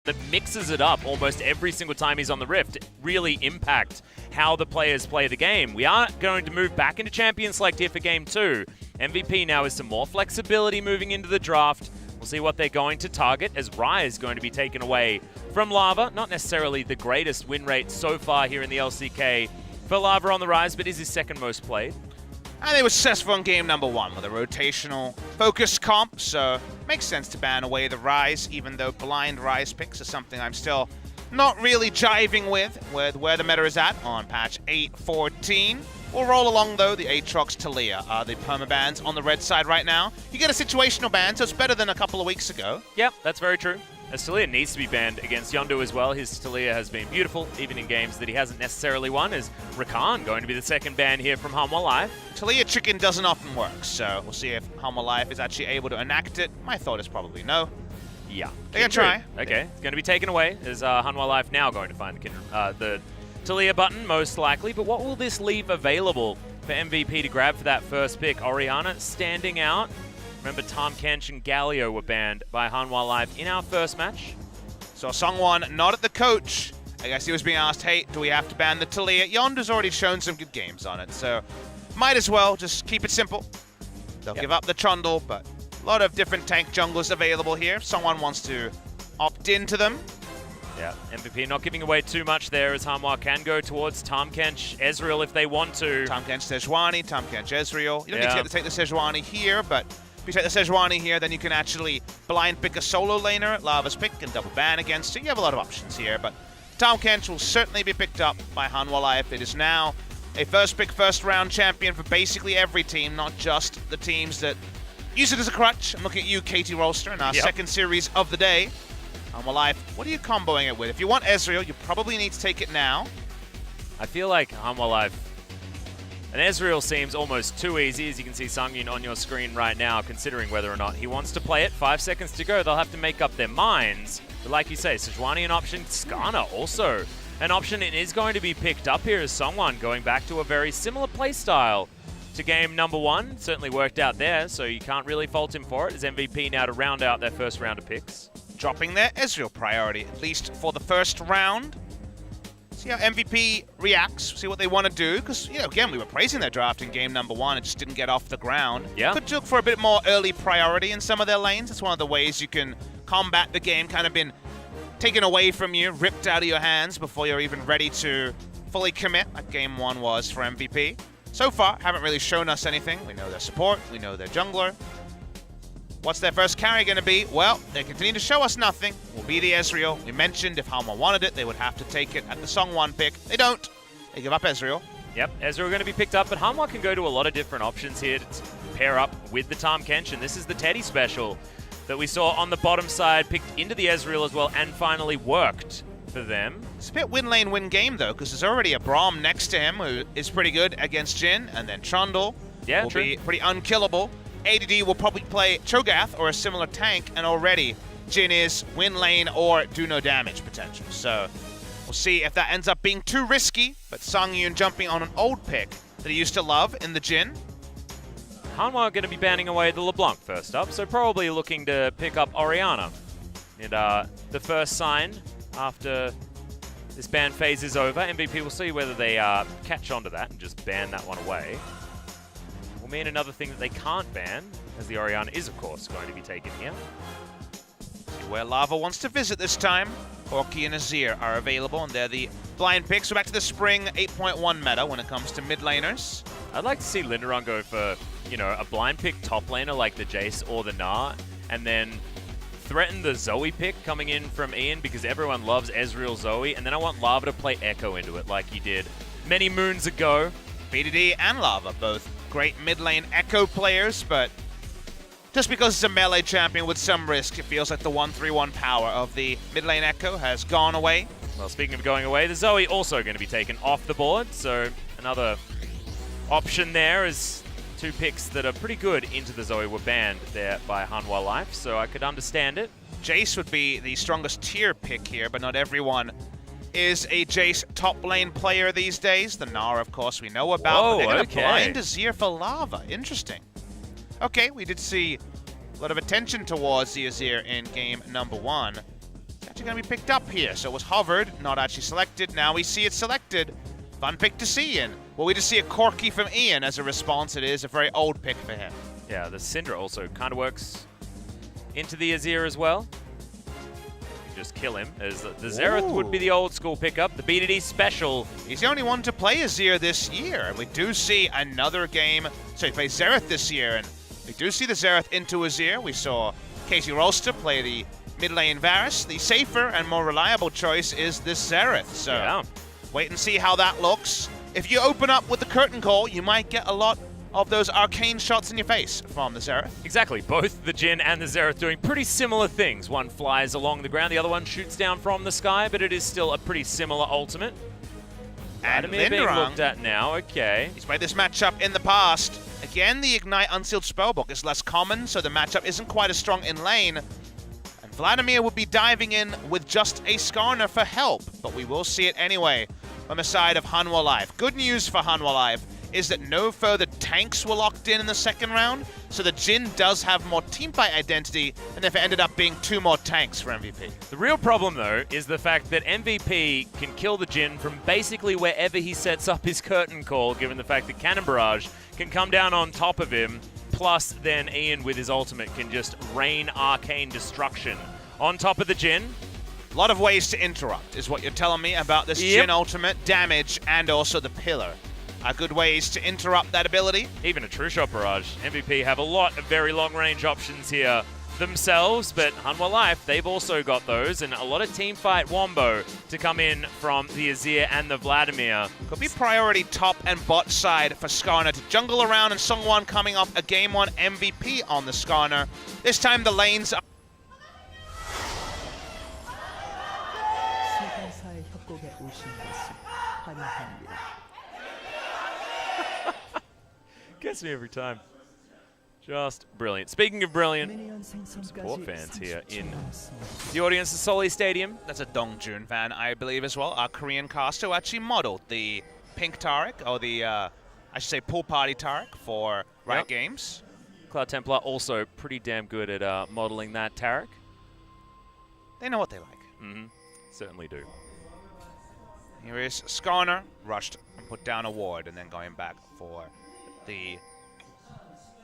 that mixes it up almost every single time he's on the Rift really impact how the players play the game. We are going to move back into Champion Select here for Game 2. MVP now has some more flexibility moving into the draft. We'll see what they're going to target as Rye is going to be taken away from Lava. Not necessarily the greatest win rate so far here in the LCK for Lava on the rise, but is his second most played. And they were successful in game number 1 with a rotational focus comp, so makes sense to ban away the Rise, even though blind Rise picks are something I'm still not really jiving with where the meta is at on patch 8.14. We'll roll along though, the Aatrox Taliyah are the permabans on the red side right now. You get a situational ban, so it's better than a couple of weeks ago. Yep, that's very true. As Taliyah needs to be banned against Yondu as well. His Taliyah has been beautiful, even in games that he hasn't necessarily won. Is Rakan going to be the second ban here from Hanwha Life? Taliyah chicken doesn't often work, so we'll see if Hanwha Life is actually able to enact it. My thought is probably no. Yeah. They're gonna try. Okay, it's going to be taken away. Is Hanwha Life now going to find the Taliyah button, most likely. But what will this leave available for MVP to grab for that first pick? Orianna standing out. Remember, Tahm Kench and Galio were banned by Hanwha Life in our first match. So Sungwon not at the coach. I guess he was being asked, hey, do we have to ban the Taliyah? Yondu's already shown some good games on it, so might as well just keep it simple. They'll give up the Trundle, but a lot of different tank junglers available here. If someone wants to opt into them. Yeah, MVP not giving away too much there as Hanwha can go towards Tahm Kench, Ezreal if they want to. Tahm Kench, Sejuani, Tahm Kench, Ezreal. You don't need to take the Sejuani here, but if you take the Sejuani here, then you can actually blind pick a solo laner, Lava's pick, and double ban against it. You have a lot of options here, but Tahm Kench will certainly be picked up by Hanwha Life. It is now a first pick, first round champion for basically every team, not just the teams that use it as a crutch. I'm looking at you, Katie Rolster, in our second series of the day. Hanwha Life, what are you comboing it with? If you want Ezreal, you probably need to take it now. I feel like Hanwha Life and Ezreal seems almost too easy, as you can see Sungyun on your screen right now, considering whether or not he wants to play it. 5 seconds to go, they'll have to make up their minds. But like you say, Sejuani an option, Skana also an option. It is going to be picked up here as someone going back to a very similar playstyle to game number 1. Certainly worked out there, so you can't really fault him for it as MVP now to round out their first round of picks. Dropping their Ezreal priority, at least for the first round. See how MVP reacts, see what they want to do, because, you know, again, we were praising their draft in game number 1, it just didn't get off the ground. Yeah. Could look for a bit more early priority in some of their lanes. That's one of the ways you can combat the game, kind of been taken away from you, ripped out of your hands before you're even ready to fully commit, like game 1 was for MVP. So far, haven't really shown us anything. We know their support, we know their jungler. What's their first carry going to be? Well, they continue to show us nothing. Will be the Ezreal. We mentioned if Hanwha wanted it, they would have to take it at the Song 1 pick. They don't. They give up Ezreal. Yep, Ezreal going to be picked up, but Hanwha can go to a lot of different options here to pair up with the Tahm Kench, and this is the Teddy special that we saw on the bottom side, picked into the Ezreal as well, and finally worked for them. It's a bit win lane win game, though, because there's already a Braum next to him who is pretty good against Jhin, and then Trundle will be pretty unkillable. ADD will probably play Cho'Gath or a similar tank, and already Jhin is win lane or do no damage potential. So we'll see if that ends up being too risky, but Sungyun jumping on an old pick that he used to love in the Jhin. Hanwha are going to be banning away the LeBlanc first up, so probably looking to pick up Orianna. And the first sign after this ban phase is over, MVP will see whether they catch on to that and just ban that one away. Will mean another thing that they can't ban, as the Orianna is, of course, going to be taken here. See where Lava wants to visit this time. Corki and Azir are available, and they're the blind picks. So back to the spring 8.1 meta when it comes to mid laners. I'd like to see Lindaron go for, you know, a blind pick top laner like the Jace or the Gnar, and then threaten the Zoe pick coming in from Ian because everyone loves Ezreal Zoe, and then I want Lava to play Echo into it like he did many moons ago. BDD and Lava, both great mid lane Echo players, but just because it's a melee champion with some risk, it feels like the 1-3-1 power of the mid lane Echo has gone away. Well, speaking of going away, the Zoe also going to be taken off the board, so another option there is 2 picks that are pretty good into the Zoe were banned there by Hanwha Life, so I could understand it. Jace would be the strongest tier pick here, but not everyone is a Jace top lane player these days. The Gnar, of course, we know about. Whoa, but they're going to blind Azir for Lava. Interesting. Okay, we did see a lot of attention towards the Azir in game number 1. actually going to be picked up here. So it was hovered, not actually selected. Now we see it selected. Fun pick to see, and well, we just see a Corki from Ian as a response. It is a very old pick for him. Yeah, the Syndra also kind of works into the Azir as well. Just kill him, as the Xerath would be the old school pickup, the BDD special. He's the only one to play Azir this year, and we do see another game. So he plays Xerath this year, and we do see the Xerath into Azir. We saw Casey Rolster play the mid lane Varus. The safer and more reliable choice is this Xerath. So yeah. Wait and see how that looks. If you open up with the curtain call, you might get a lot of those arcane shots in your face from the Xerath. Exactly. Both the Jhin and the Xerath doing pretty similar things. One flies along the ground, the other one shoots down from the sky, but it is still a pretty similar ultimate. And Vladimir being looked at now, okay. He's played this matchup in the past. Again, the Ignite Unsealed Spellbook is less common, so the matchup isn't quite as strong in lane. And Vladimir would be diving in with just a Skarner for help, but we will see it anyway from the side of Hanwha Live. Good news for Hanwha Live is that no further tanks were locked in the second round, so the Jhin does have more teamfight identity than if it ended up being 2 more tanks for MVP. The real problem, though, is the fact that MVP can kill the Jhin from basically wherever he sets up his curtain call, given the fact that Cannon Barrage can come down on top of him, plus then Ian with his ultimate can just rain arcane destruction on top of the Jhin. A lot of ways to interrupt is what you're telling me about this Jhin ultimate, damage, and also the pillar. Are good ways to interrupt that ability. Even a True Shot Barrage. MVP have a lot of very long-range options here themselves, but Hanwha Life, they've also got those, and a lot of teamfight wombo to come in from the Azir and the Vladimir. Could be priority top and bot side for Skarner to jungle around, and Sungwon coming off a Game 1 MVP on the Skarner. This time the lanes are... Gets me every time. Just brilliant. Speaking of brilliant, support fans here in the audience at Soli Stadium. That's a Dongjun fan, I believe, as well. Our Korean caster who actually modeled the pink Taric, or the, I should say, pool party Taric for Riot Games. Cloud Templar also pretty damn good at modeling that Taric. They know what they like. Mm-hmm. Certainly do. Here is Skarner, rushed and put down a ward, and then going back for the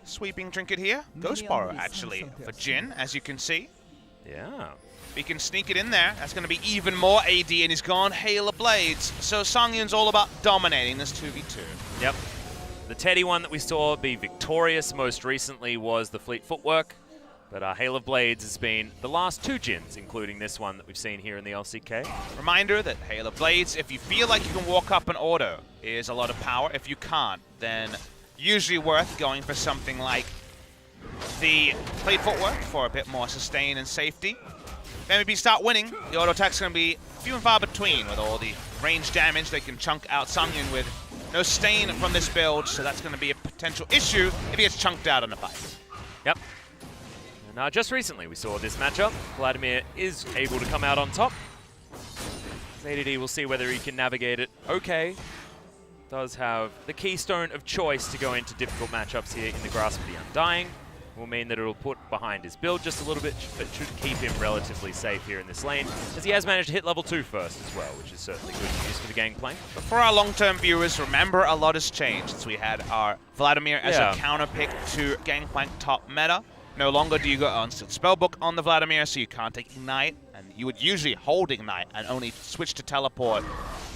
sweeping trinket here. Ghost Borrow, actually, for Jhin, as you can see. Yeah. If he can sneak it in there, that's going to be even more AD, and he's gone Hail of Blades. So Songyun's all about dominating this 2v2. Yep. The Teddy one that we saw be victorious most recently was the Fleet Footwork, but Hail of Blades has been the last 2 Jhins, including this one that we've seen here in the LCK. Reminder that Hail of Blades, if you feel like you can walk up an auto, is a lot of power. If you can't, then usually worth going for something like the Fleet Footwork for a bit more sustain and safety. Then if you start winning, the auto attack's going to be few and far between with all the range damage they can chunk out Songyun with. No stain from this build, so that's going to be a potential issue if he gets chunked out on a fight. Yep. And just recently we saw this matchup. Vladimir is able to come out on top. ADD will see whether he can navigate it okay. Does have the keystone of choice to go into difficult matchups here in the Grasp of the Undying. Will mean that it'll put behind his build just a little bit, but should keep him relatively safe here in this lane, as he has managed to hit level 2 first as well, which is certainly good news for the Gangplank. But for our long-term viewers, remember a lot has changed since we had our Vladimir as a counter pick to Gangplank top meta. No longer do you go on Spellbook on the Vladimir, so you can't take Ignite, and you would usually hold Ignite and only switch to Teleport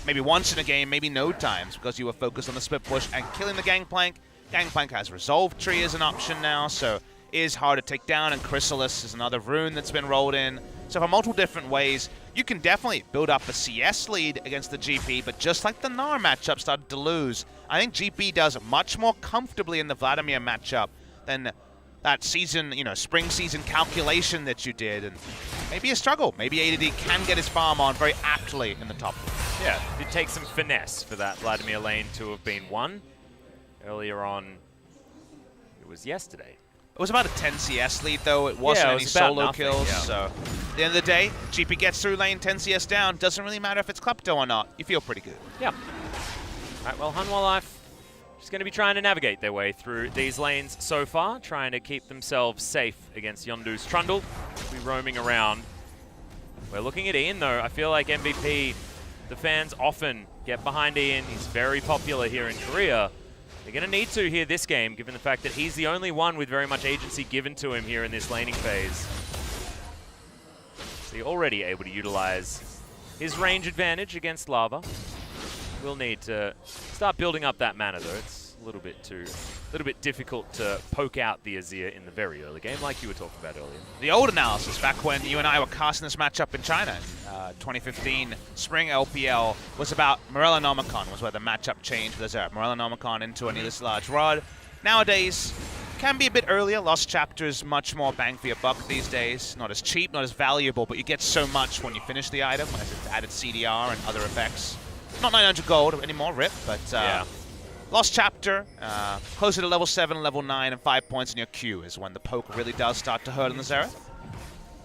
maybe once in a game, maybe no times, because you were focused on the split push and killing the Gangplank. Gangplank has Resolve Tree as an option now, so it is hard to take down, and Chrysalis is another rune that's been rolled in. So for multiple different ways, you can definitely build up a CS lead against the GP, but just like the Gnar matchup started to lose, I think GP does much more comfortably in the Vladimir matchup than that season, you know, spring season calculation that you did, and maybe a struggle. Maybe ADD can get his farm on very aptly in the top lane. Yeah, it takes some finesse for that Vladimir lane to have been won. Earlier on, it was yesterday. It was about a 10 CS lead, though. It wasn't any solo kills, so at the end of the day, GP gets through lane, 10 CS down. Doesn't really matter if it's Klepto or not. You feel pretty good. Yeah. All right, well, Hanwha Life just going to be trying to navigate their way through these lanes so far, trying to keep themselves safe against Yondu's Trundle. Be roaming around We're looking at Ian, though. I feel like MVP, the fans often get behind Ian. He's very popular here in Korea. They're going to need to here this game, given the fact that he's the only one with very much agency given to him here in this laning phase. So you're already able to utilize his range advantage against Lava. We'll need to start building up that mana, though. It's a little bit difficult to poke out the Azir in the very early game, like you were talking about earlier. The old analysis, back when you and I were casting this matchup in China, 2015 Spring LPL, was about Morellonomicon, was where the matchup changed with Azir. Morellonomicon into an Elis Large Rod. Nowadays, can be a bit earlier. Lost Chapter is much more bang for your buck these days. Not as cheap, not as valuable, but you get so much when you finish the item, as it's added CDR and other effects. Not 900 gold anymore, RIP, but yeah. Lost Chapter, closer to level 7, level 9, and 5 points in your queue is when the poke really does start to hurt in the Xerath.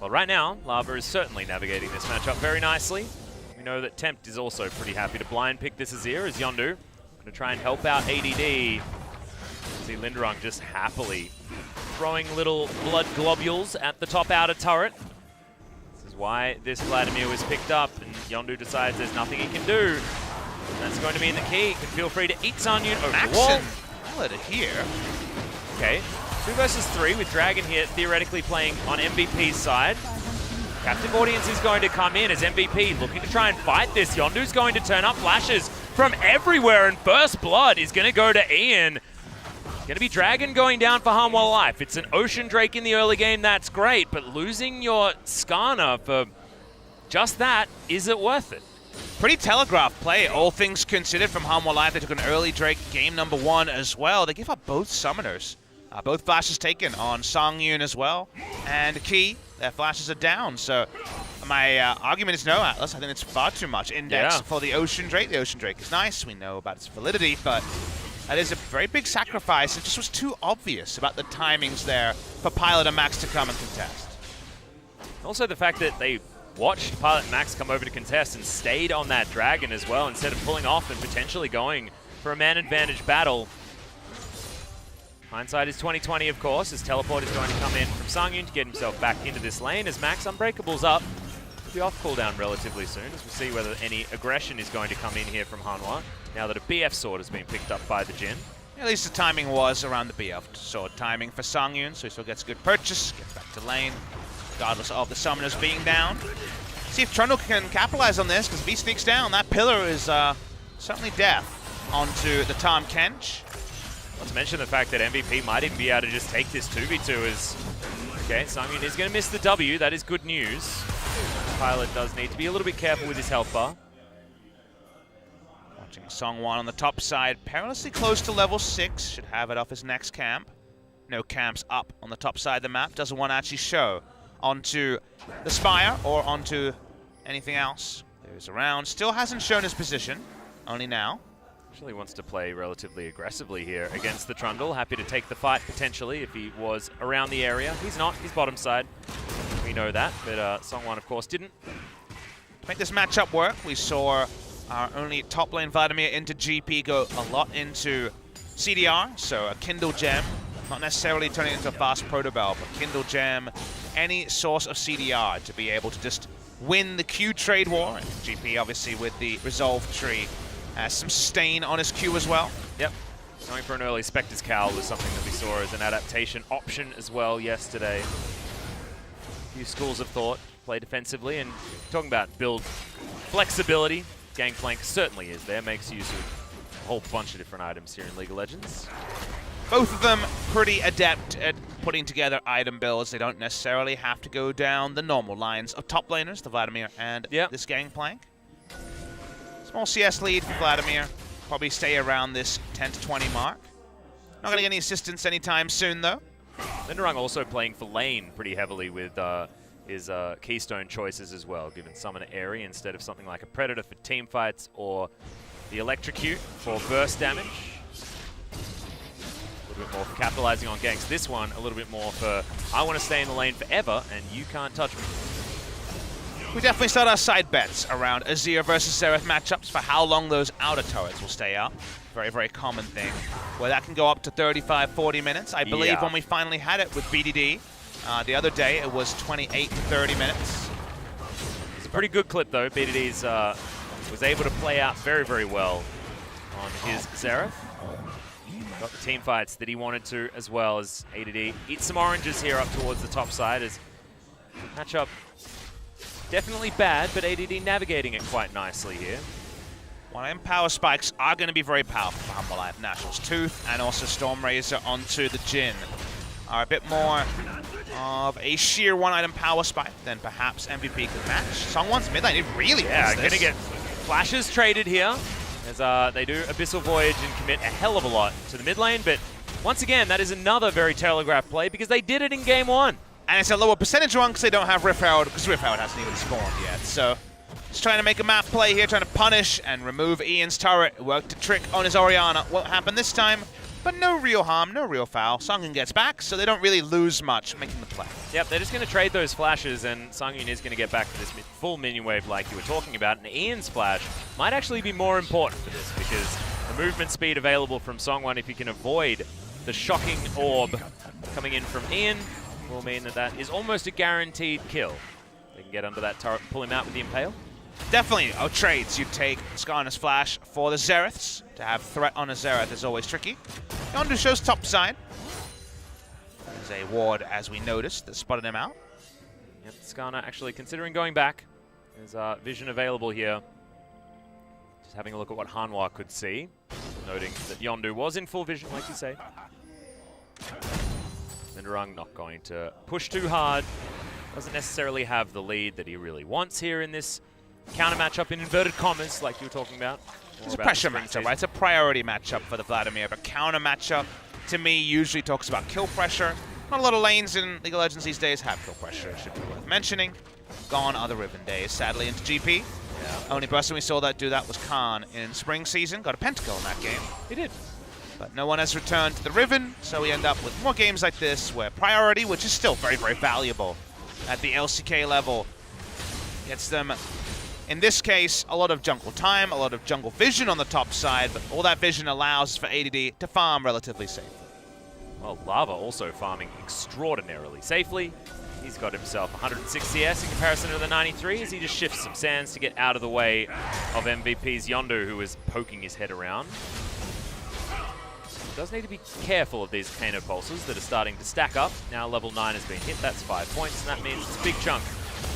Well, right now, Lava is certainly navigating this matchup very nicely. We know that Tempt is also pretty happy to blind pick this Azir as Yondu going to try and help out ADD. See Linderung just happily throwing little blood globules at the top outer turret. This is why this Vladimir was picked up, and Yondu decides there's nothing he can do. That's going to mean the key. He can feel free to eat Sanyun over the wall. Let it here. Okay, 2 versus 3 with Dragon here theoretically playing on MVP's side. Captive Audience is going to come in as MVP looking to try and fight this. Yondu's going to turn up flashes from everywhere, and First Blood is going to go to Ian. Going to be Dragon going down for Hanwha life. It's an Ocean Drake in the early game, that's great, but losing your Skarner for just that, is it worth it? Pretty telegraphed play, all things considered, from Hanwha Life. They took an early Drake game number 1 as well. They give up both summoners. Both flashes taken on Songyun as well. And Key, their flashes are down. So my argument is no, Atlas. I think it's far too much index for the Ocean Drake. The Ocean Drake is nice. We know about its validity, but that is a very big sacrifice. It just was too obvious about the timings there for Pilot and Max to come and contest. Also the fact that they watched Pilot and Max come over to contest and stayed on that Dragon as well instead of pulling off and potentially going for a man advantage battle. Hindsight is 2020, of course, as Teleport is going to come in from Songyun to get himself back into this lane as Max Unbreakable's up. He'll be off cooldown relatively soon as we see whether any aggression is going to come in here from Hanwha now that a BF sword has been picked up by the Jhin. At least the timing was around the BF sword timing for Songyun, so he still gets a good purchase, gets back to lane, regardless of the summoners being down. See if Trundle can capitalize on this, because if he sneaks down, that pillar is certainly death onto the Tahm Kench. Not to mention the fact that MVP might even be able to just take this 2v2 as... Okay, Songyun is going to miss the W. That is good news. Pilot does need to be a little bit careful with his health bar. Watching Songwon on the top side, perilously close to level 6. Should have it off his next camp. No camps up on the top side of the map. Doesn't want to actually show onto the Spire or onto anything else. There's around. Still hasn't shown his position. Only now. Actually wants to play relatively aggressively here against the Trundle. Happy to take the fight potentially if he was around the area. He's not. He's bottom side. We know that. But Songwon, of course, didn't. To make this matchup work, we saw our only top lane Vladimir into GP go a lot into CDR. So a Kindle Gem. Not necessarily turning into a fast Protobell, but Kindle Gem, any source of CDR to be able to just win the Q trade war. And GP, obviously, with the Resolve tree, has some stain on his Q as well. Yep. Going for an early Spectre's Cowl was something that we saw as an adaptation option as well yesterday. A few schools of thought, play defensively, and talking about build flexibility, Gangplank certainly is there, makes use of a whole bunch of different items here in League of Legends. Both of them pretty adept at putting together item builds. They don't necessarily have to go down the normal lines of top laners, the Vladimir and this Gangplank. Small CS lead for Vladimir. Probably stay around this 10 to 20 mark. Not going to get any assistance anytime soon, though. Linderung also playing for lane pretty heavily with his keystone choices as well, given Summon Airy instead of something like a Predator for team fights or the Electrocute for burst damage. A little bit more for capitalizing on ganks. This one, a little bit more for, I want to stay in the lane forever and you can't touch me. We definitely start our side bets around Azir versus Xerath matchups for how long those outer turrets will stay up. Very, very common thing, where that can go up to 35, 40 minutes. I believe when we finally had it with BDD the other day, it was 28 to 30 minutes. a pretty good clip, though. BDD's was able to play out very, very well on his Xerath. Got the team fights that he wanted to, as well as ADD. Eat some oranges here up towards the top side as matchup definitely bad, but ADD navigating it quite nicely here. One power spikes are going to be very powerful for Hanwha Life. Nationals Tooth and also Stormrazor onto the Jhin are a bit more of a sheer one-item power spike than perhaps MVP could match. Songwon's mid lane, it really is going to get flashes traded here as they do Abyssal Voyage and commit a hell of a lot to the mid lane, but once again, that is another very telegraphed play because they did it in game 1. And it's a lower percentage one because they don't have Rift Herald, because Rift Herald hasn't even spawned yet. So just trying to make a map play here, trying to punish and remove Ian's turret. It worked a trick on his Orianna. Won't happen this time, but no real harm, no real foul. Songyun gets back, so they don't really lose much making the play. Yep, they're just going to trade those flashes, and Songyun is going to get back to this full minion wave like you were talking about. And Ian's flash might actually be more important for this because the movement speed available from Songwon, if you can avoid the shocking orb coming in from Ian, will mean that that is almost a guaranteed kill. They can get under that turret and pull him out with the Impale. Definitely trades. You take Skarner's flash for the Xeraths. To have threat on a Xerath is always tricky. Yondu shows top side. There's a ward, as we noticed, that spotted him out. Yep, Skarner actually considering going back. There's vision available here. Just having a look at what Hanwha could see. Noting that Yondu was in full vision, like you say. Linderung not going to push too hard. Doesn't necessarily have the lead that he really wants here in this counter matchup in inverted commas, like you were talking about. It's a pressure matchup, right? It's a priority matchup for the Vladimir, but counter matchup, to me, usually talks about kill pressure. Not a lot of lanes in League of Legends these days have kill pressure, it should be worth mentioning. Gone are the Riven days, sadly, into GP. Yeah. Only person we saw that do that was Khan in spring season. Got a pentakill in that game. He did. But no one has returned to the Riven, so we end up with more games like this where priority, which is still very, very valuable at the LCK level, gets them, in this case, a lot of jungle time, a lot of jungle vision on the top side, but all that vision allows for ADD to farm relatively safely. Well, Lava also farming extraordinarily safely. He's got himself 106 CS in comparison to the 93 as he just shifts some sands to get out of the way of MVP's Yondu, who is poking his head around. Does need to be careful of these Kano pulses that are starting to stack up. Now level 9 has been hit, that's 5 points, and that means it's a big chunk.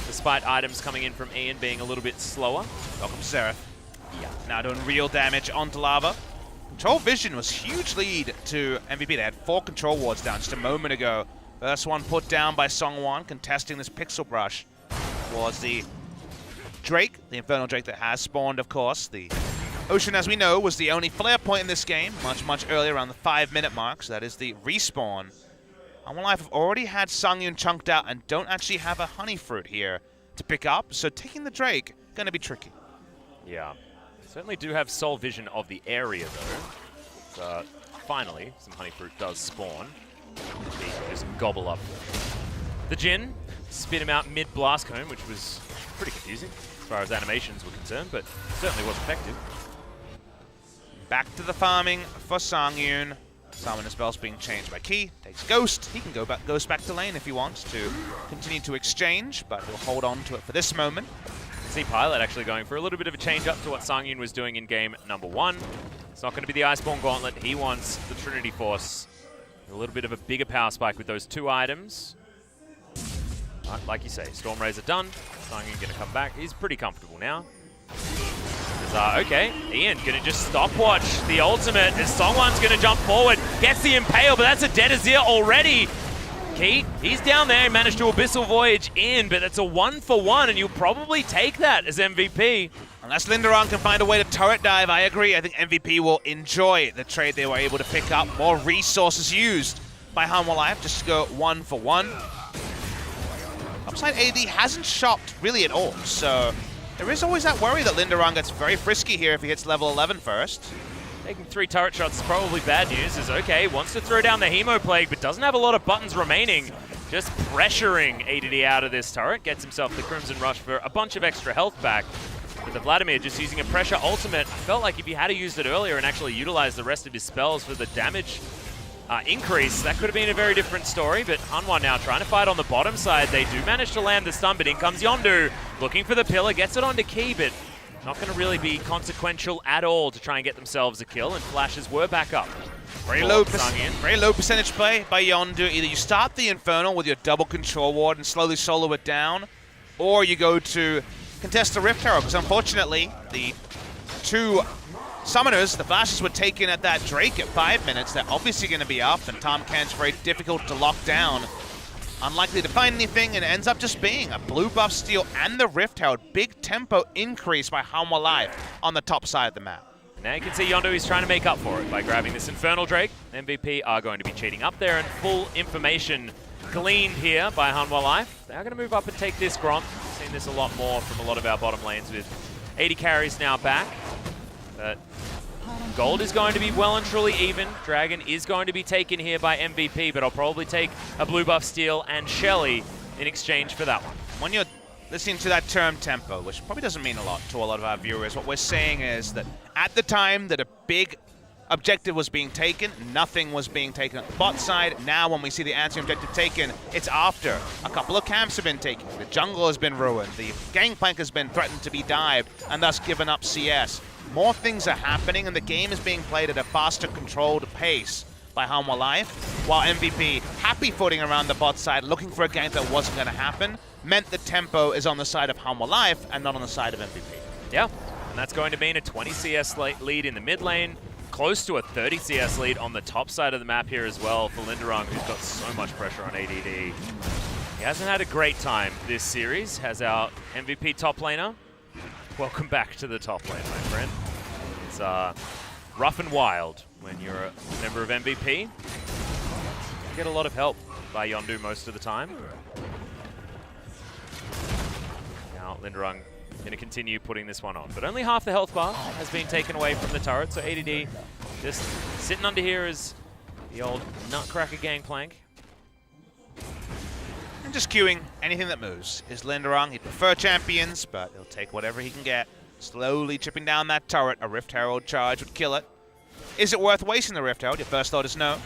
Despite items coming in from Ian being a little bit slower. Welcome Xerath. Yeah. Now doing real damage onto Lava. Control vision was huge lead to MVP. They had 4 control wards down just a moment ago. First one put down by Songwon, contesting this pixel brush towards the Drake, the Infernal Drake that has spawned, of course. The Ocean, as we know, was the only flare point in this game, much earlier, around the 5-minute mark, so that is the respawn. Hanwha Life have already had Songyun chunked out and don't actually have a honey fruit here to pick up, so taking the Drake, gonna be tricky. Yeah, certainly do have soul vision of the area though. Finally, some honey fruit does spawn. He can just gobble up the Jhin, spit him out mid blast cone, which was pretty confusing as far as animations were concerned, but certainly was effective. Back to the farming for Songyun. Summoner spells being changed by Key. Takes Ghost. He can go back, Ghost back to lane if he wants to continue to exchange, but he'll hold on to it for this moment. See Pilot actually going for a little bit of a change up to what Songyun was doing in game number 1. It's not going to be the Iceborne Gauntlet. He wants the Trinity Force. A little bit of a bigger power spike with those 2 items. Like you say, Stormrazor done. Songyun going to come back. He's pretty comfortable now. Okay, Ian gonna just stopwatch the ultimate as Songwon's gonna jump forward, gets the Impale, but that's a dead Azir already. Key, he's down there, managed to Abyssal Voyage in, but it's a 1-for-1, and you'll probably take that as MVP. Unless Linderung can find a way to turret dive, I agree. I think MVP will enjoy the trade they were able to pick up. More resources used by Hanwha Life just to go 1-for-1. Upside AD hasn't shopped really at all, so there is always that worry that Linderung gets very frisky here if he hits level 11 first. Taking 3 turret shots is probably bad news, as okay, wants to throw down the Hemo Plague, but doesn't have a lot of buttons remaining. Just pressuring ADD out of this turret, gets himself the Crimson Rush for a bunch of extra health back. But the Vladimir just using a pressure ultimate. I felt like if he had used it earlier and actually utilized the rest of his spells for the damage increase, that could have been a very different story, but Hanwha now trying to fight on the bottom side. They do manage to land the stun, but in comes Yondu, looking for the pillar, gets it onto Key, but not going to really be consequential at all to try and get themselves a kill, and flashes were back up. Very low percentage play by Yondu. Either you start the Infernal with your double control ward and slowly solo it down, or you go to contest the Rift Arrow, because unfortunately, the two summoners, the flashes were taken at that Drake at 5 minutes. They're obviously going to be up, and Tom Ken's very difficult to lock down. Unlikely to find anything, and it ends up just being a blue buff steal and the Rift Herald. Big tempo increase by Hanwha Life on the top side of the map. Now you can see Yondu is trying to make up for it by grabbing this Infernal Drake. MVP are going to be cheating up there, and full information gleaned here by Hanwha Life. They are going to move up and take this Gromp. We've seen this a lot more from a lot of our bottom lanes with 80 carries now back. But gold is going to be well and truly even. Dragon is going to be taken here by MVP, but I'll probably take a blue buff steal and Shelly in exchange for that one. When you're listening to that term tempo, which probably doesn't mean a lot to a lot of our viewers, what we're saying is that at the time that a big objective was being taken, nothing was being taken at the bot side. Now when we see the anti-objective taken, it's after. A couple of camps have been taken, the jungle has been ruined, the gangplank has been threatened to be dived, and thus given up CS. More things are happening, and the game is being played at a faster, controlled pace by Hanwha Life, while MVP, happy footing around the bot side, looking for a gank that wasn't going to happen, meant the tempo is on the side of Hanwha Life and not on the side of MVP. Yeah, and that's going to mean a 20 CS lead in the mid lane, close to a 30 CS lead on the top side of the map here as well for Linderung, who's got so much pressure on ADD. He hasn't had a great time this series, has our MVP top laner. Welcome back to the top lane, my friend. It's rough and wild when you're a member of MVP. You get a lot of help by Yondu most of the time. Now Linderung going to continue putting this one on, but only half the health bar has been taken away from the turret, so ADD just sitting under here as the old nutcracker gangplank. And just queuing anything that moves. Is Linderung, he'd prefer champions, but he'll take whatever he can get. Slowly chipping down that turret, a Rift Herald charge would kill it. Is it worth wasting the Rift Herald? Your first thought is no.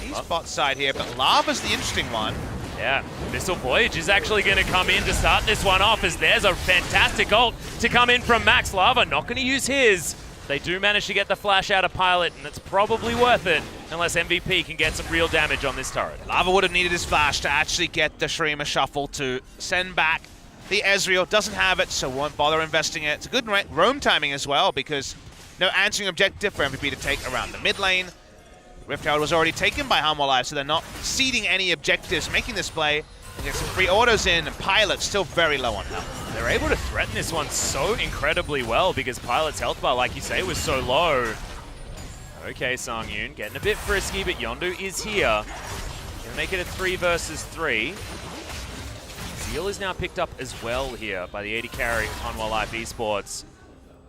He's bot side here, but Lava's the interesting one. Yeah, Missile Voyage is actually going to come in to start this one off, as there's a fantastic ult to come in from Max. Lava not going to use his. They do manage to get the flash out of Pilot, and it's probably worth it unless MVP can get some real damage on this turret. Lava would have needed his flash to actually get the Shreema Shuffle to send back the Ezreal. Doesn't have it, so won't bother investing it. It's a good roam timing as well, because no answering objective for MVP to take around the mid lane. Rift Herald was already taken by Hanwha Life, so they're not ceding any objectives, making this play. And get some free autos in, and Pilot's still very low on health. They're able to threaten this one so incredibly well because Pilot's health bar, like you say, was so low. Okay, Songyun getting a bit frisky, but Yondu is here. Gonna make it a 3 versus 3. Zeal is now picked up as well here by the 80 carry Hanwha Life Esports.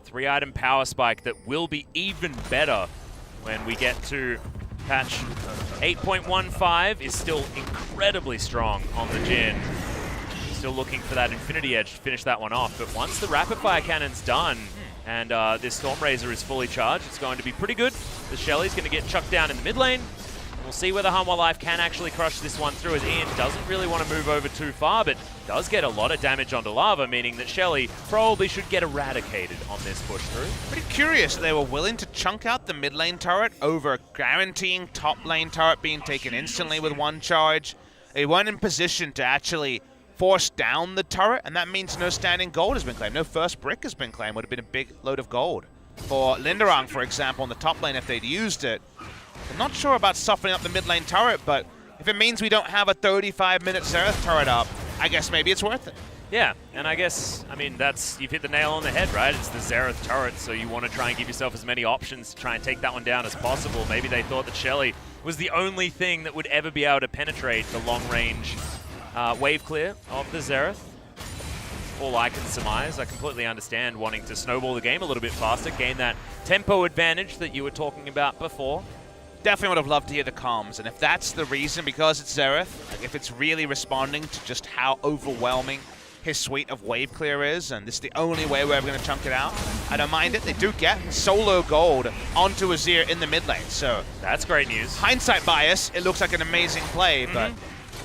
3-item power spike that will be even better when we get to patch 8.15 is still incredibly strong on the Jhin. Still looking for that Infinity Edge to finish that one off, but once the Rapid Fire Cannon's done and this Storm Razor is fully charged, it's going to be pretty good. The Shelly's going to get chucked down in the mid lane. We'll see whether Hanwha Life can actually crush this one through, as Ian doesn't really want to move over too far, but does get a lot of damage onto Lava, meaning that Shelly probably should get eradicated on this push through. Pretty curious they were willing to chunk out the mid lane turret over guaranteeing top lane turret being taken instantly with one charge. They weren't in position to actually force down the turret, and that means no standing gold has been claimed. No first brick has been claimed. Would have been a big load of gold. For Linderung, for example, on the top lane, if they'd used it, I'm not sure about softening up the mid lane turret, but if it means we don't have a 35-minute Xerath turret up, I guess maybe it's worth it. Yeah, and I guess, I mean, you've hit the nail on the head, right? It's the Xerath turret, so you want to try and give yourself as many options to try and take that one down as possible. Maybe they thought that Shelly was the only thing that would ever be able to penetrate the long-range wave clear of the Xerath. All I can surmise. I completely understand wanting to snowball the game a little bit faster, gain that tempo advantage that you were talking about before. Definitely would have loved to hear the comms, and if that's the reason, because it's Xerath, like if it's really responding to just how overwhelming his suite of wave clear is, and this is the only way we're ever going to chunk it out. I don't mind it. They do get solo gold onto Azir in the mid lane, so that's great news. Hindsight bias, it looks like an amazing play, but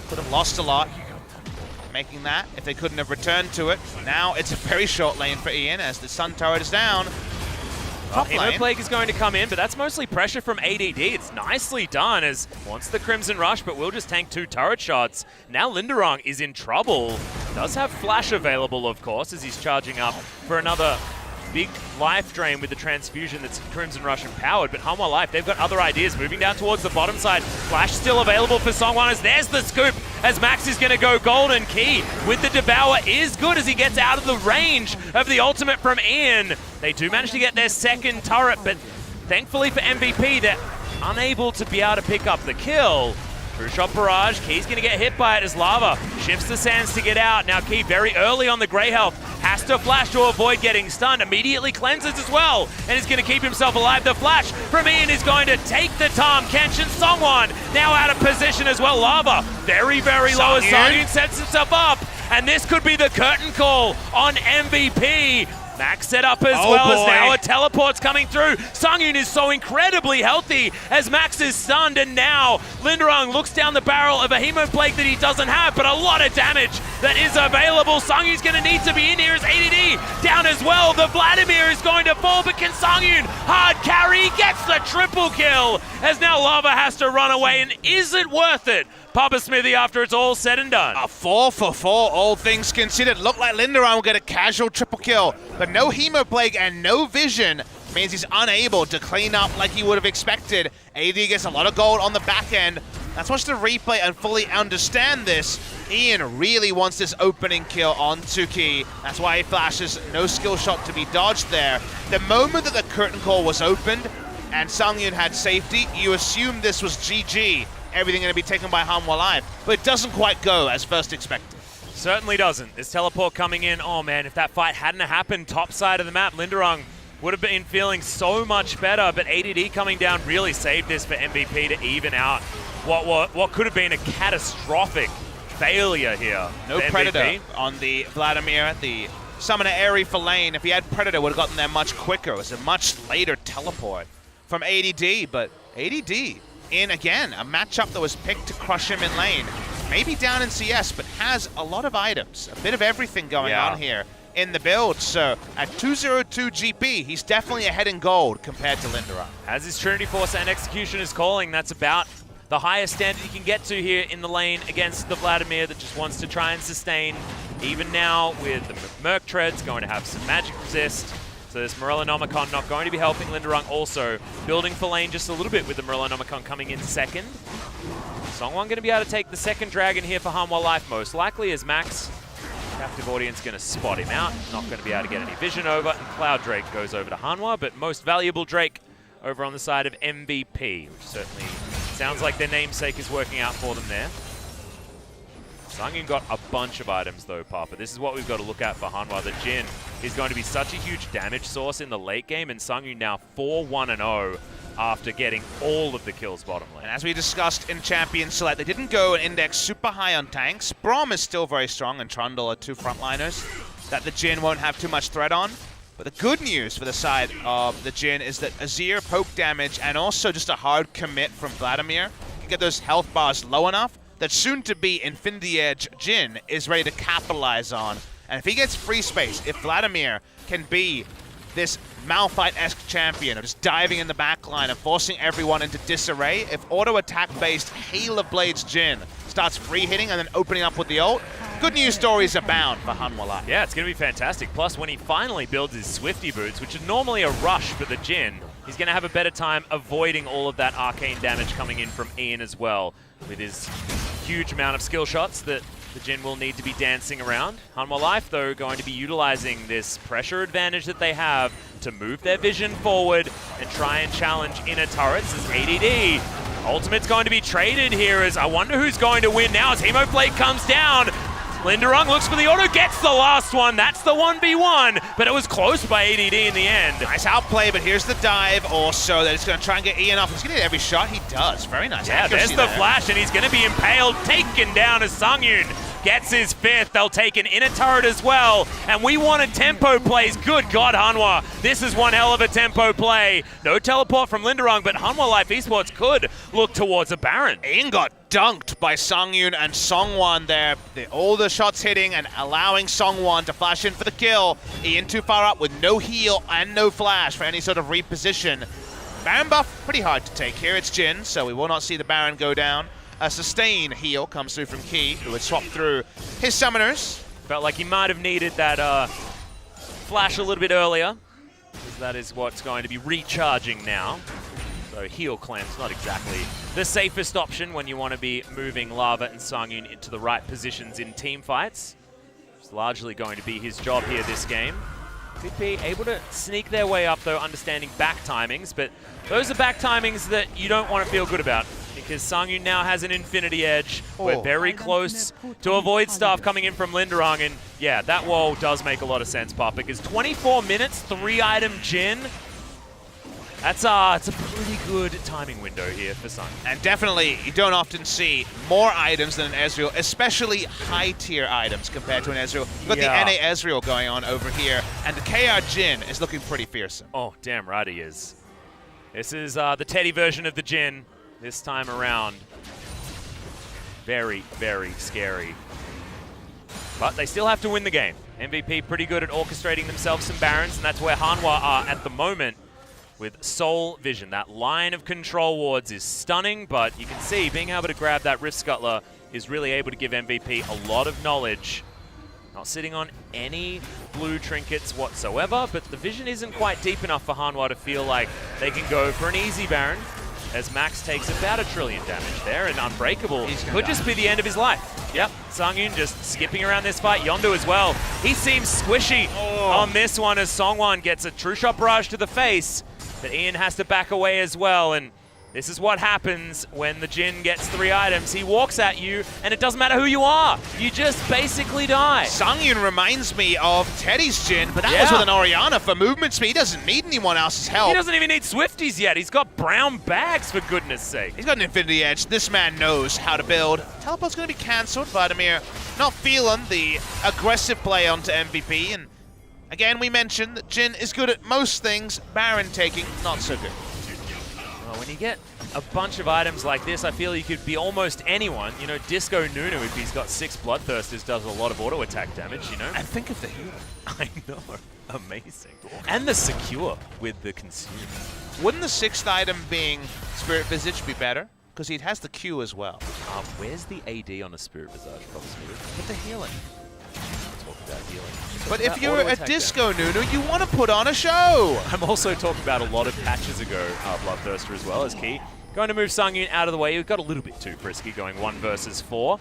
could have lost a lot making that if they couldn't have returned to it. Now it's a very short lane for Ian as the Sun turret is down. Plague is going to come in, but that's mostly pressure from ADD. It's nicely done as wants the Crimson Rush, but will just tank 2 turret shots. Now Linderong is in trouble. Does have Flash available, of course, as he's charging up for another big life drain with the transfusion that's Crimson Rush empowered, but Hanwha Life, they've got other ideas. Moving down towards the bottom side. Flash still available for Songwon as there's the scoop as Max is going to go golden. Key with the Devour is good as he gets out of the range of the ultimate from Ian. They do manage to get their second turret, but thankfully for MVP, they're unable to be able to pick up the kill. True shot barrage, Key's going to get hit by it as Lava shifts the sands to get out. Now Key very early on the grey health, has to flash to avoid getting stunned, immediately cleanses as well, and is going to keep himself alive. The flash from Ian is going to take the Tahm. Kenshin Songwon now out of position as well. Lava very, very low as Songyun sets himself up, and this could be the curtain call on MVP. Max set up as well as now a teleport's coming through. Songyun is so incredibly healthy as Max is stunned, and now Linderong looks down the barrel of a Hemo Plague that he doesn't have, but a lot of damage that is available. Songyun's going to need to be in here as ADD down as well. The Vladimir is going to fall, but can Songyun hard carry? Gets the triple kill as now Lava has to run away, and is it worth it? Papa Smithy after it's all said and done. A 4 for 4, all things considered. Looked like Linderong will get a casual triple kill, but no Hemo Plague and no vision means he's unable to clean up like he would have expected. AD gets a lot of gold on the back end. Let's watch the replay and fully understand this. Ian really wants this opening kill on Key. That's why he flashes. No skill shot to be dodged there. The moment that the curtain call was opened and Songyun had safety, you assume this was GG. Everything going to be taken by Hanwha Life, but it doesn't quite go as first expected. Certainly doesn't. This teleport coming in, oh man, if that fight hadn't happened top side of the map, Linderong would have been feeling so much better, but ADD coming down really saved this for MVP to even out what could have been a catastrophic failure here. No Predator on the Vladimir, the Summoner Airy for lane. If he had Predator, would have gotten there much quicker. It was a much later teleport from ADD, but ADD in, again, a matchup that was picked to crush him in lane. Maybe down in CS, but has a lot of items. A bit of everything going on here in the build. So at 202 GP, he's definitely ahead in gold compared to Linderong. As his Trinity Force and Execution is calling, that's about the highest standard you can get to here in the lane against the Vladimir that just wants to try and sustain. Even now with the Merc Treads going to have some magic resist. So this Morellonomicon not going to be helping Linderong, also building for lane just a little bit with the Morellonomicon coming in second. Songwon going to be able to take the second dragon here for Hanwha Life, most likely, as Max, captive audience, going to spot him out. Not going to be able to get any vision over, and Cloud Drake goes over to Hanwha, but most valuable Drake over on the side of MVP, which certainly sounds like their namesake is working out for them there. Songyun got a bunch of items though, Papa. This is what we've got to look at for Hanwha. The Jhin is going to be such a huge damage source in the late game, and Songyun now 4-1-0 after getting all of the kills bottom lane. And as we discussed in Champion Select, they didn't go and index super high on tanks. Braum is still very strong, and Trundle are two frontliners that the Jhin won't have too much threat on. But the good news for the side of the Jhin is that Azir poke damage and also just a hard commit from Vladimir can get those health bars low enough that soon-to-be Infinity Edge Jhin is ready to capitalize on. And if he gets free space, if Vladimir can be this Malphite-esque champion of just diving in the backline and forcing everyone into disarray, if auto-attack-based Hail of Blades Jhin starts free-hitting and then opening up with the ult, good news stories abound for Hanwha Life. Yeah, it's going to be fantastic. Plus, when he finally builds his Swifty boots, which is normally a rush for the Jhin, he's going to have a better time avoiding all of that arcane damage coming in from Ian as well, with his huge amount of skill shots that the Jhin will need to be dancing around. Hanwha Life, though, going to be utilizing this pressure advantage that they have to move their vision forward and try and challenge inner turrets as ADD. Ultimate's going to be traded here as I wonder who's going to win now as Hemoplate comes down. Linderong looks for the auto, gets the last one. That's the 1v1, but it was close by ADD in the end. Nice outplay, but here's the dive also that is going to try and get Ian off. He's going to hit every shot he does. Very nice. Yeah, there's the flash, and he's going to be impaled, taken down as Songyun gets his 5th. They'll take an inner turret as well. And we wanted tempo plays. Good God, Hanwha. This is one hell of a tempo play. No teleport from Linderung, but Hanwha Life Esports could look towards a Baron. Ian got dunked by Songyun and Songwon there. All the shots hitting and allowing Songwon to flash in for the kill. Ian too far up with no heal and no flash for any sort of reposition. Baron buff, pretty hard to take here. It's Jin, so we will not see the Baron go down. A sustain heal comes through from Key, who had swapped through his summoners. Felt like he might have needed that flash a little bit earlier, because that is what's going to be recharging now. So heal cleanse, not exactly the safest option when you want to be moving Lava and Songyun into the right positions in team fights. It's largely going to be his job here this game. Could be able to sneak their way up though, understanding back timings, but those are back timings that you don't want to feel good about, because Songyun now has an infinity edge. We're very close to avoid stuff coming in from Linderung, and yeah, that wall does make a lot of sense, Pop, because 24 minutes, 3-item Jin. It's a pretty good timing window here for Songyun. And definitely, you don't often see more items than an Ezreal, especially high-tier items compared to an Ezreal. You've got the NA Ezreal going on over here, and the KR Jin is looking pretty fearsome. Oh, damn right he is. This is the Teddy version of the Jin this time around. Very, very scary. But they still have to win the game. MVP pretty good at orchestrating themselves some Barons, and that's where Hanwha are at the moment. With Soul Vision. That line of control wards is stunning, but you can see being able to grab that Rift Scuttler is really able to give MVP a lot of knowledge. Not sitting on any blue trinkets whatsoever, but the vision isn't quite deep enough for Hanwha to feel like they can go for an easy Baron, as Max takes about 1 trillion damage there, and Unbreakable could just be the end of his life. Yep, Songyun just skipping around this fight. Yondu as well. He seems squishy on this one as Songwon gets a True Shot Barrage to the face. But Ian has to back away as well, and this is what happens when the Jin gets 3 items. He walks at you, and it doesn't matter who you are. You just basically die. Songyun reminds me of Teddy's Jin, but that was with an Orianna for movement speed. He doesn't need anyone else's help. He doesn't even need Swifties yet. He's got brown bags, for goodness sake. He's got an infinity edge. This man knows how to build. Teleport's going to be cancelled. Vladimir not feeling the aggressive play onto MVP, and again, we mentioned that Jin is good at most things. Baron taking, not so good. Well, when you get a bunch of items like this, I feel you could be almost anyone. You know, Disco Nunu, if he's got 6 Bloodthirsters, does a lot of auto attack damage, you know? And think of the healer. I know. Amazing. And the secure with the consume. Wouldn't the 6th item being Spirit Visage be better? Because he has the Q as well. Where's the AD on a Spirit Visage? Probably With the healing. Talk about healing. But if you're a Disco Nunu, you want to put on a show. I'm also talking about a lot of patches ago, Bloodthirster as well as Key. Going to move Songyun out of the way. He got a little bit too frisky going 1 versus 4.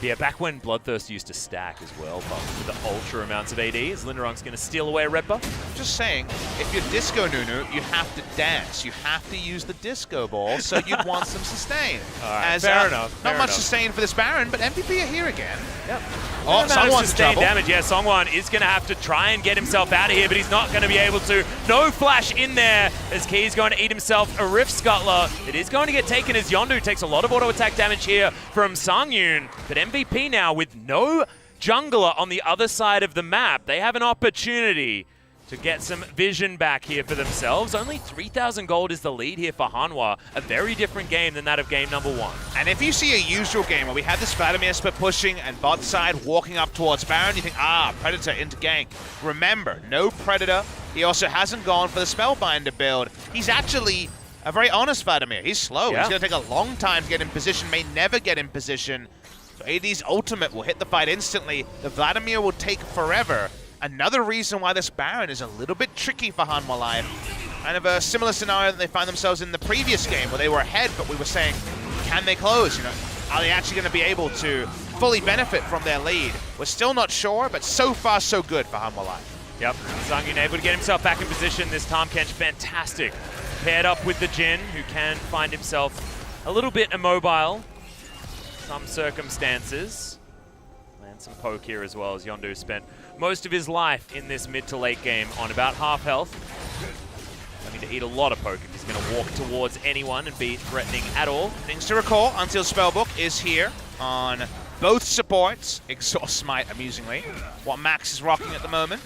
Yeah, back when Bloodthirster used to stack as well, but with the ultra amounts of ADs, Linderung's going to steal away a red buff. I'm just saying, if you're Disco Nunu, you have to dance. You have to use the disco ball, so you'd want some sustain. All right, fair enough. Not much sustain for this Baron, but MVP are here again. Yep. Oh, Songwon's sustained damage. Yeah, Songwon is going to have to try and get himself out of here, but he's not going to be able to. No flash in there as Key's going to eat himself a Rift Scuttler. It is going to get taken as Yondu takes a lot of auto attack damage here from Songyun, but MVP now with no jungler on the other side of the map. They have an opportunity to get some vision back here for themselves. Only 3,000 gold is the lead here for Hanwha. A very different game than that of game number 1. And if you see a usual game where we have this Vladimir split pushing and bot side walking up towards Baron, you think, Predator into gank. Remember, no Predator. He also hasn't gone for the Spellbinder build. He's actually a very honest Vladimir. He's slow. He's going to take a long time to get in position, may never get in position. So AD's ultimate will hit the fight instantly. The Vladimir will take forever. Another reason why this Baron is a little bit tricky for Hanwha Life. Kind of a similar scenario that they find themselves in the previous game where they were ahead, but we were saying, can they close? You know, are they actually going to be able to fully benefit from their lead? We're still not sure, but so far so good for Hanwha Life. Yep, Songyun able to get himself back in position. This Tahm Kench fantastic. Paired up with the Jin, who can find himself a little bit immobile. Some circumstances. Land some poke here as well, as Yondu spent most of his life in this mid to late game on about half health. Having to eat a lot of poke if he's going to walk towards anyone and be threatening at all. Things to recall, Unsealed Spellbook is here on both supports. Exhaust Smite, amusingly. What Max is rocking at the moment.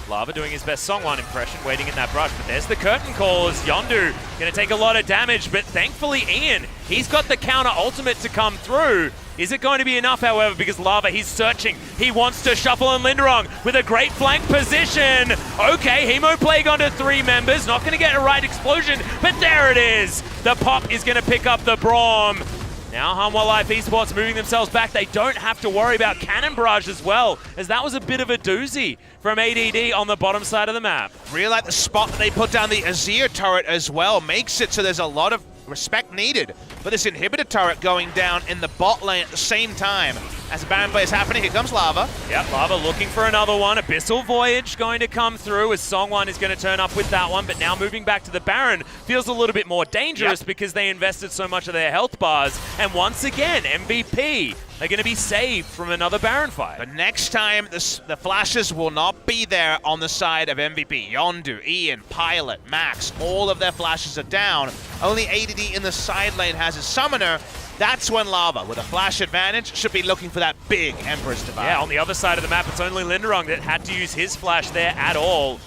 Lava doing his best Song 1 impression, waiting in that brush, but there's the curtain call as Yondu going to take a lot of damage, but thankfully Ian, he's got the counter ultimate to come through. Is it going to be enough, however, because Lava, he's searching. He wants to shuffle in Linderong with a great flank position. Okay, Hemo Plague onto 3 members, not going to get a right explosion, but there it is. The pop is going to pick up the Braum. Now Hanwha Life Esports moving themselves back. They don't have to worry about Cannon Barrage as well, as that was a bit of a doozy from ADD on the bottom side of the map. Really like the spot that they put down the Azir turret as well. Makes it so there's a lot of respect needed for this inhibitor turret going down in the bot lane at the same time. As the Baron play is happening, here comes Lava. Yep, Lava looking for another one. Abyssal Voyage going to come through as Song 1 is going to turn up with that one, but now moving back to the Baron feels a little bit more dangerous because they invested so much of their health bars. And once again, MVP are going to be saved from another Baron fight. But next time, the flashes will not be there on the side of MVP. Yondu, Ian, Pilot, Max, all of their flashes are down. Only ADD in the side lane has his summoner. That's when Lava, with a flash advantage, should be looking for that big Emperor's Divide. Yeah, on the other side of the map, it's only Linderong that had to use his flash there at all.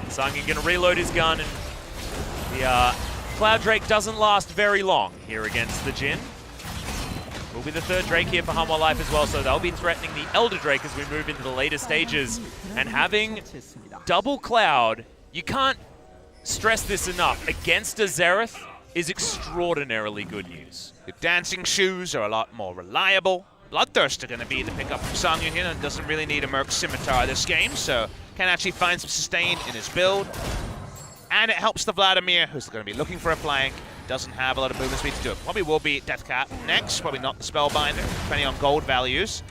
Sangin going to reload his gun, and the Cloud Drake doesn't last very long here against the Jhin. Will be the third Drake here for Hanwha Life as well, so they'll be threatening the Elder Drake as we move into the later stages. And having double Cloud, you can't stress this enough, against a Xerath is extraordinarily good news. Your dancing shoes are a lot more reliable. Bloodthirst are going to be the pickup from Sangyun here, and doesn't really need a Merc Scimitar this game, so can actually find some sustain in his build. And it helps the Vladimir, who's going to be looking for a flank. Doesn't have a lot of movement speed to do it. Probably will be Deathcap next, probably not the Spellbinder, depending on gold values.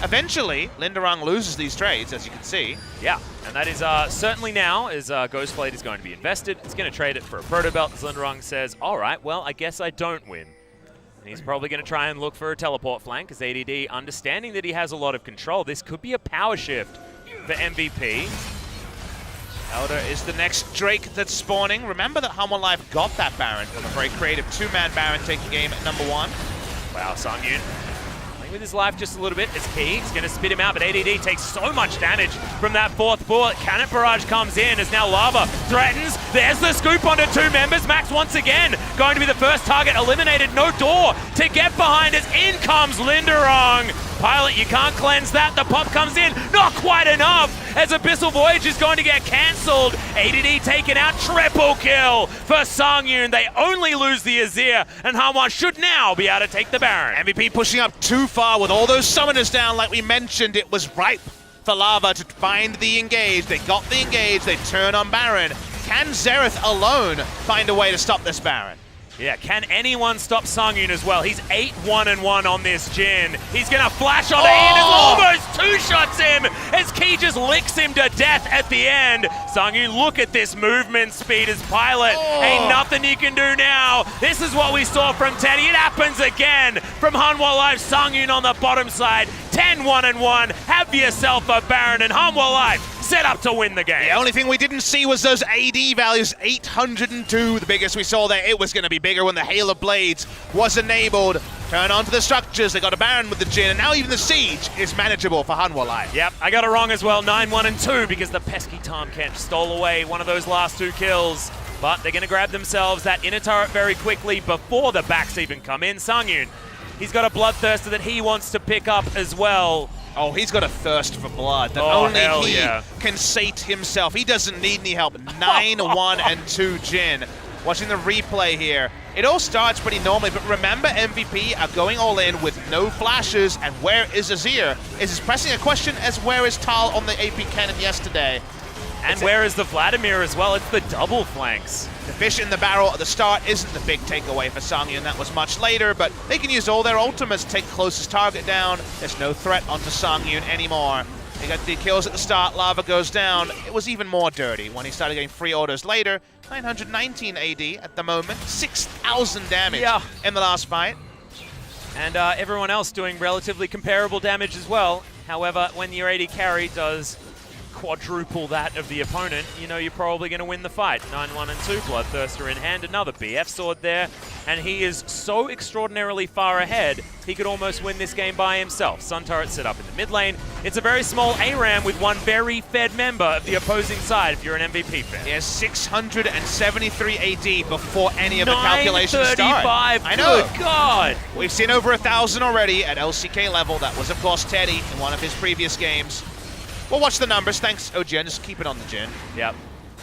Eventually, Linderong loses these trades, as you can see. Yeah, and that is certainly now, as Ghostblade is going to be invested. It's going to trade it for a Proto Belt, as Linderong says, all right, well, I guess I don't win. And he's probably going to try and look for a teleport flank, as ADD, understanding that he has a lot of control. This could be a power shift for MVP. Elder is the next Drake that's spawning. Remember that Hanwha Life got that Baron from a very creative 2-man Baron taking game at number 1. Wow, Sangyun playing with his life just a little bit. It's key. He's going to spit him out, but ADD takes so much damage from that 4th bullet. Cannon Barrage comes in as now Lava threatens. There's the scoop onto 2 members. Max once again going to be the first target eliminated. No door to get behind as in comes Linderong. Pilot, you can't cleanse that. The pop comes in. Not quite enough as Abyssal Voyage is going to get cancelled. ADD taken out. Triple kill for Sangyun. They only lose the Azir, and Hanwha should now be able to take the Baron. MVP pushing up too far with all those summoners down. Like we mentioned, it was ripe for Lava to find the engage. They got the engage. They turn on Baron. Can Xerath alone find a way to stop this Baron? Yeah, can anyone stop Sangyun as well? He's 8-1-1 on this Jhin. He's gonna flash onto Ian and almost 2-shots him as Key just licks him to death at the end. Sangyun, look at this movement speed as Pilot. Ain't nothing you can do now. This is what we saw from Teddy. It happens again from Hanwha Life. Sangyun on the bottom side, 10-1-1. Have yourself a Baron, and Hanwha Life set up to win the game. The only thing we didn't see was those AD values, 802, the biggest we saw there. It was going to be bigger when the Hail of Blades was enabled. Turn onto the structures, they got a Baron with the Jhin, and now even the Siege is manageable for Hanwha Life. Yep, I got it wrong as well, 9-1-2, because the pesky Tahm Kench stole away one of those last 2 kills. But they're going to grab themselves that inner turret very quickly before the backs even come in. Sangyun, he's got a Bloodthirster that he wants to pick up as well. Oh, he's got a thirst for blood that only he can sate himself. He doesn't need any help. 9-1-2 Jhin. Watching the replay here, it all starts pretty normally, but remember MVP are going all in with no flashes, and where is Azir? Is pressing a question as where is Tal on the AP cannon yesterday? And where is the Vladimir as well? It's the double flanks. The fish in the barrel at the start isn't the big takeaway for Sangyun. That was much later, but they can use all their ultimates to take closest target down. There's no threat onto Sangyun anymore. They got the kills at the start, Lava goes down. It was even more dirty when he started getting free orders later. 919 AD at the moment, 6,000 damage in the last fight. And everyone else doing relatively comparable damage as well. However, when your AD carry does quadruple that of the opponent, you know you're probably going to win the fight. 9-1-2, Bloodthirster in hand, another BF sword there. and he is so extraordinarily far ahead, he could almost win this game by himself. Sun turret set up in the mid lane. It's a very small ARAM with one very fed member of the opposing side if you're an MVP fan. He has 673 AD before any of the calculations start. I know. Good God. We've seen over 1,000 already at LCK level. That was, of course, Teddy in one of his previous games. We'll watch the numbers. Thanks, Ojin. Just keep it on the Jin. Yep.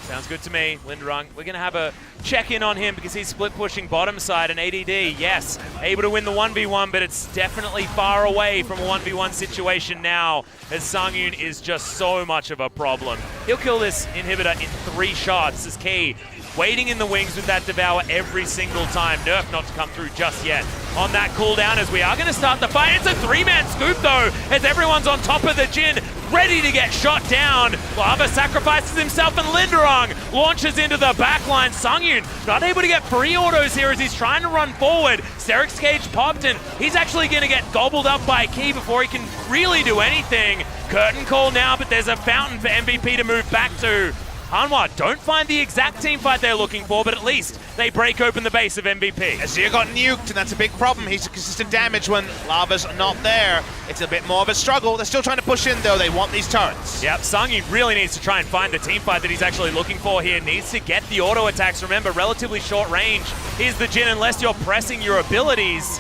Sounds good to me. Linderung, we're going to have a check-in on him because he's split pushing bottom side, and ADD, yes, able to win the 1v1, but it's definitely far away from a 1v1 situation now, as Sangyun is just so much of a problem. He'll kill this inhibitor in 3 shots as Key waiting in the wings with that Devour every single time. Nerf not to come through just yet on that cooldown as we are going to start the fight. It's a 3-man scoop though, as everyone's on top of the Jin, ready to get shot down. Lava sacrifices himself and Linderung launches into the backline. Sangyun not able to get free autos here as he's trying to run forward. Steric's cage popped and he's actually going to get gobbled up by Key before he can really do anything. Curtain call now, but there's a fountain for MVP to move back to. Hanwha don't find the exact team fight they're looking for, but at least they break open the base of MVP. Azir got nuked, and that's a big problem. He's consistent damage when Lava's not there. It's a bit more of a struggle. They're still trying to push in, though. They want these turrets. Yep, Sangyun really needs to try and find the team fight that he's actually looking for here. Needs to get the auto attacks. Remember, relatively short range. Here's the Jin, unless you're pressing your abilities.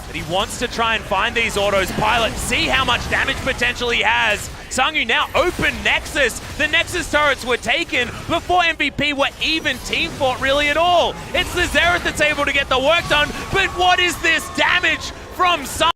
But he wants to try and find these autos. Pilot, see how much damage potential he has. Sangyun now open Nexus. The Nexus turrets were taken before MVP were even team fought really at all. It's the Xerath that's able to get the work done, but what is this damage from Sangyun?